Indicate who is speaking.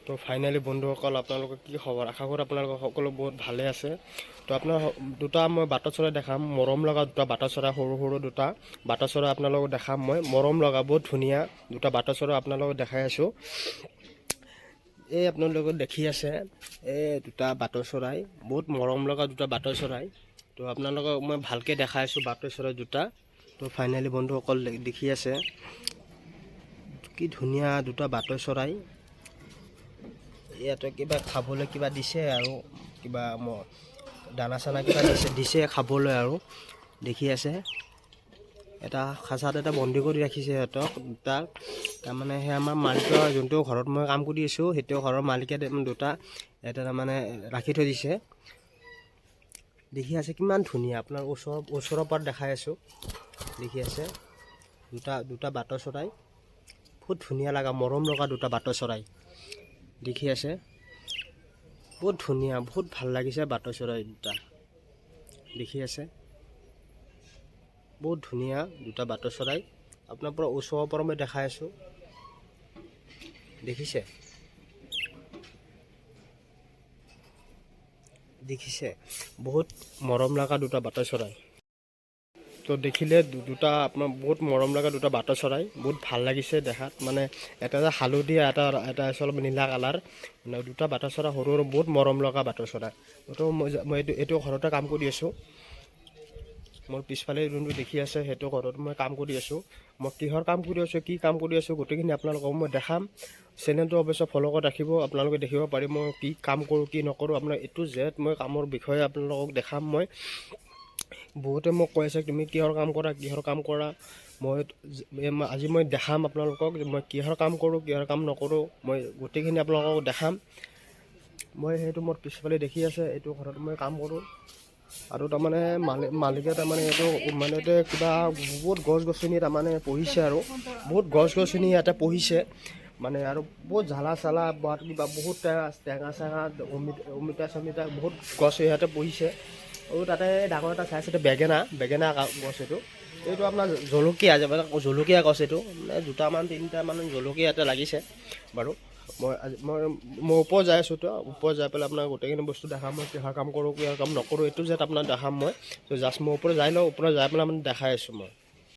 Speaker 1: তো ফাইনেলি বন্ধুসকল আপোনালোকৰ কি খবৰ আশা কৰোঁ আপোনালোকৰ সকলো বহুত ভালে আছে তো আপোনাৰ দুটা মই বাটচৰাই দেখাম মৰম লগা দুটা বাটচৰাই সৰু সৰু দুটা বাটচৰাই আপোনালোকক দেখাম মই মৰম লগা বহুত ধুনীয়া দুটা বাটচৰাই আপোনালোকক দেখাই আছোঁ এই আপোনালোকে দেখি আছে এই দুটা বাটচৰাই বহুত মৰম লগা দুটা বাটচৰাই তো আপোনালোকক মই ভালকৈ দেখাই আছোঁ বাটচৰাই দুটা তো ফাইনেলি বন্ধুসকল দেখি আছে কি ধুনীয়া দুটা বাটচৰাই ইয়াতে কিবা খাবলৈ কিবা দিছে আৰু কিবা দানা চানা কিবা দিছে খাবলৈ আৰু দেখি আছে এটা খাঁচাত এটা বন্দী কৰি ৰাখিছে সিহঁতক দুটা তাৰমানে সেই আমাৰ মালিকৰ যোনটো ঘৰত মই কাম কৰি আছোঁ সেইটো ঘৰৰ মালিকে দুটা এটা তাৰমানে ৰাখি থৈ দিছে দেখি আছে কিমান ধুনীয়া আপোনাৰ ওচৰৰ পৰা দেখাই আছোঁ দেখি আছে দুটা বাটচৰাই বহুত ধুনীয়া লগা মৰম লগা দুটা বাটচৰাই দেখি আছে বহুত ধুনীয়া বহুত ভাল লাগিছে বাটচৰাই দুটা দেখি আছে বহুত ধুনীয়া দুটা বাটচৰাই আপোনাৰ পৰা ওচৰৰ পৰা মই দেখাই আছোঁ দেখিছে বহুত মৰম লগা দুটা বাটচৰাই তো দেখিলে দুটা আপোনাৰ বহুত মৰম লগা দুটা বাটচৰাই বহুত ভাল লাগিছে দেখাত মানে এটা হালধীয়া এটা অলপ নীলা কালাৰ মানে দুটা বাটচৰাই সৰু সৰু বহুত মৰম লগা বাটচৰাই তো মই এইটো ঘৰতে কাম কৰি আছোঁ মোৰ পিছফালে যোনটো দেখি আছে সেইটো ঘৰত মই কাম কৰি আছোঁ মই কিহৰ কাম কৰি আছোঁ কি কাম কৰি আছোঁ গোটেইখিনি আপোনালোকক মই দেখাম চেনেলটো অৱশ্যে ফ'ল' কৰি ৰাখিব আপোনালোকে দেখিব পাৰিব মই কি কাম কৰোঁ কি নকৰোঁ আপোনাৰ এইটো জেড মই কামৰ বিষয়ে আপোনালোকক দেখাম মই বহুতে মোক কৈ আছে তুমি কিহৰ কাম কৰা মই আজি মই দেখাম আপোনালোকক মই কিহৰ কাম কৰোঁ কিহৰ কাম নকৰোঁ মই গোটেইখিনি আপোনালোকক দেখাম মই সেইটো মোৰ পিছফালে দেখি আছে এইটো ঘৰত মই কাম কৰোঁ আৰু তাৰমানে মালিকে তাৰমানে এইটো মানে কিবা বহুত গছ গছনি তাৰমানে পুহিছে আৰু বহুত গছ গছনি ইয়াতে পুহিছে মানে আৰু বহুত জ্বালা চালা কিবা বহুত টেঙা চেঙা অমিতা চমিতা বহুত গছ ইয়াতে পুহিছে আৰু তাতে ডাঙৰ এটা চাইছে বেঙেনা গছ এইটো আপোনাৰ জলকীয়া গছ এইটো মানে দুটামান তিনিটামান জলকীয়া ইয়াতে লাগিছে বাৰু মই ওপৰত যাই আছোঁ তো ওপৰত যাই পেলাই আপোনাৰ গোটেইখিনি বস্তু দেখাম মই কিহৰ কাম কৰোঁ কিহৰ কাম নকৰোঁ এইটো যে আপোনাক দেখাম মই তো জাষ্ট মই ওপৰত যাই লওঁ ওপৰত যাই পেলাই মানে দেখাই আছোঁ মই